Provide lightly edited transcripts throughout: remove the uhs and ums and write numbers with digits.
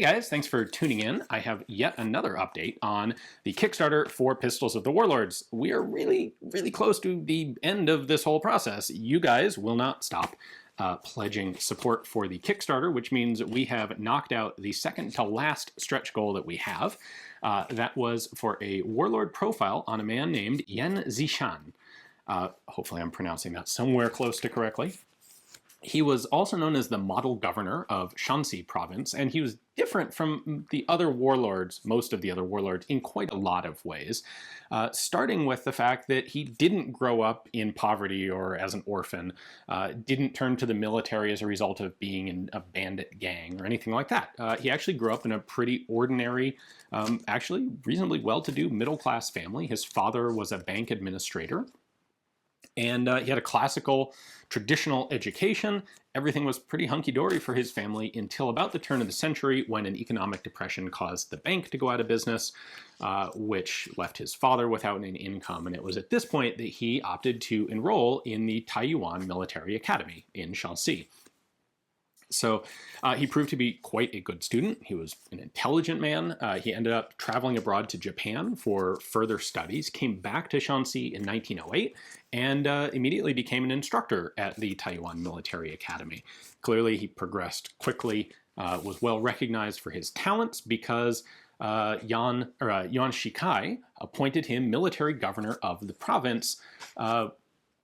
Hey guys, thanks for tuning in. I have yet another update on the Kickstarter for Pistols of the Warlords. We are really close to the end of this whole process. You guys will not stop pledging support for the Kickstarter, which means we have knocked out the second to last stretch goal that we have. That was for a Warlord profile on a man named Xishan. Hopefully I'm pronouncing that somewhere close to correctly. He was also known as the Model Governor of Shanxi province, and he was different from the other warlords, most of the other warlords, in quite a lot of ways. Starting with the fact that he didn't grow up in poverty or as an orphan, didn't turn to the military as a result of being in a bandit gang or anything like that. He actually grew up in a pretty ordinary, actually reasonably well-to-do middle-class family. His father was a bank administrator. And he had a classical, traditional education. Everything was pretty hunky-dory for his family until about the turn of the century when an economic depression caused the bank to go out of business, which left his father without an income. And it was at this point that he opted to enroll in the Taiyuan Military Academy in Shanxi. So he proved to be quite a good student. He was an intelligent man. He ended up traveling abroad to Japan for further studies, came back to Shanxi in 1908, and immediately became an instructor at the Taiyuan Military Academy. Clearly, he progressed quickly, was well recognized for his talents because Yuan Shikai appointed him military governor of the province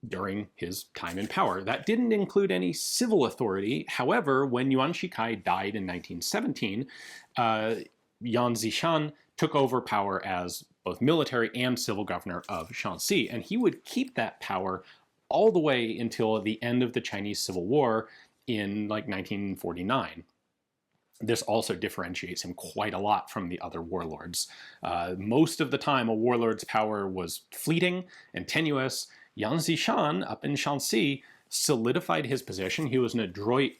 during his time in power. That didn't include any civil authority. However, when Yuan Shikai died in 1917, Yan Xishan took over power as both military and civil governor of Shanxi, and he would keep that power all the way until the end of the Chinese Civil War in like 1949. This also differentiates him quite a lot from the other warlords. Most of the time, a warlord's power was fleeting and tenuous. Yan Xishan, up in Shanxi, solidified his position. He was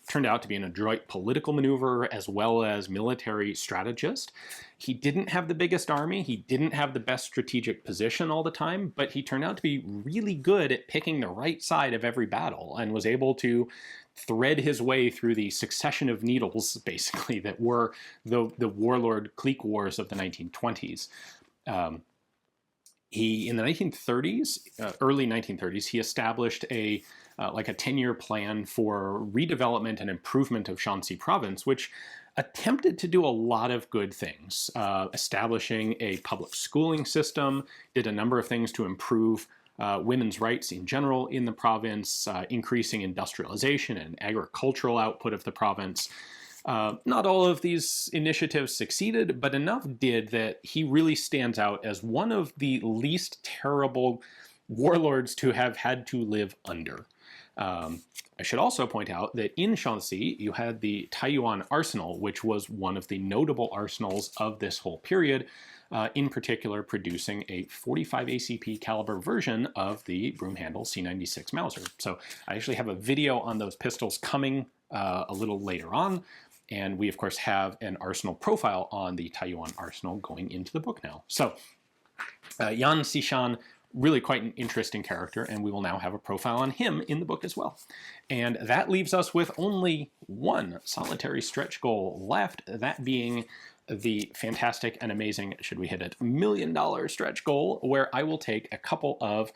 turned out to be an adroit political maneuverer as well as military strategist. He didn't have the biggest army. He didn't have the best strategic position all the time, but he turned out to be really good at picking the right side of every battle and was able to thread his way through the succession of needles, basically, that were the warlord clique wars of the 1920s. In the 1930s, early 1930s, he established a 10-year plan for redevelopment and improvement of Shanxi province, which attempted to do a lot of good things, establishing a public schooling system, did a number of things to improve women's rights in general in the province, increasing industrialization and agricultural output of the province. Not all of these initiatives succeeded, but enough did that he really stands out as one of the least terrible warlords to have had to live under. I should also point out that in Shanxi, you had the Taiyuan Arsenal, which was one of the notable arsenals of this whole period, in particular producing a 45 ACP caliber version of the broom-handle C96 Mauser. So I actually have a video on those pistols coming a little later on. And we, of course, have an arsenal profile on the Taiyuan arsenal going into the book now. So Yan Xishan, really quite an interesting character, and we will now have a profile on him in the book as well. And that leaves us with only one solitary stretch goal left, that being the fantastic and amazing, should we hit it, $1 million stretch goal, where I will take a couple of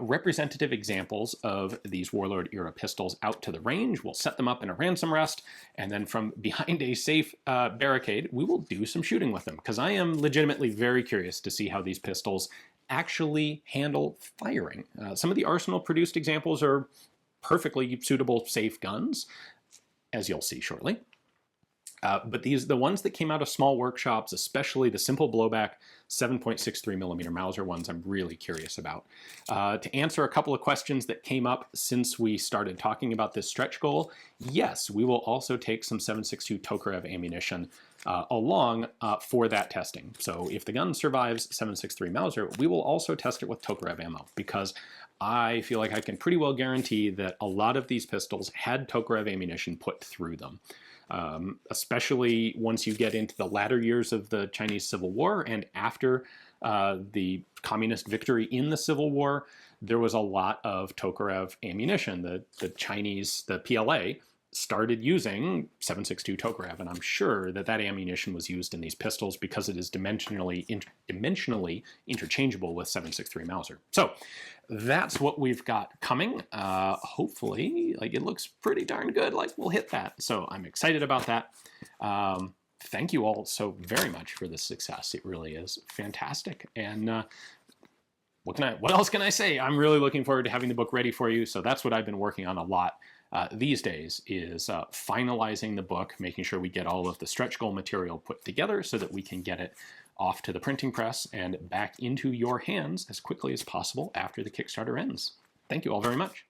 representative examples of these Warlord era pistols out to the range. We'll set them up in a ransom rest, and then from behind a safe barricade, we will do some shooting with them, because I am legitimately very curious to see how these pistols actually handle firing. Some of the Arsenal-produced examples are perfectly suitable, safe guns, as you'll see shortly. But the ones that came out of small workshops, especially the simple blowback 7.63mm Mauser ones, I'm really curious about. To answer a couple of questions that came up since we started talking about this stretch goal, yes, we will also take some 7.62 Tokarev ammunition along for that testing. So if the gun survives 7.63 Mauser, we will also test it with Tokarev ammo, because I feel like I can pretty well guarantee that a lot of these pistols had Tokarev ammunition put through them. Especially once you get into the latter years of the Chinese Civil War and after the communist victory in the Civil War, there was a lot of Tokarev ammunition. The Chinese, the PLA, started using 7.62 Tokarev, and I'm sure that that ammunition was used in these pistols because it is dimensionally interchangeable with 7.63 Mauser. So that's what we've got coming. Hopefully, like, it looks pretty darn good. Like, we'll hit that. So I'm excited about that. Thank you all so very much for this success. It really is fantastic. And what else can I say? I'm really looking forward to having the book ready for you. So that's what I've been working on a lot these days, is finalizing the book, making sure we get all of the stretch goal material put together so that we can get it off to the printing press and back into your hands as quickly as possible after the Kickstarter ends. Thank you all very much.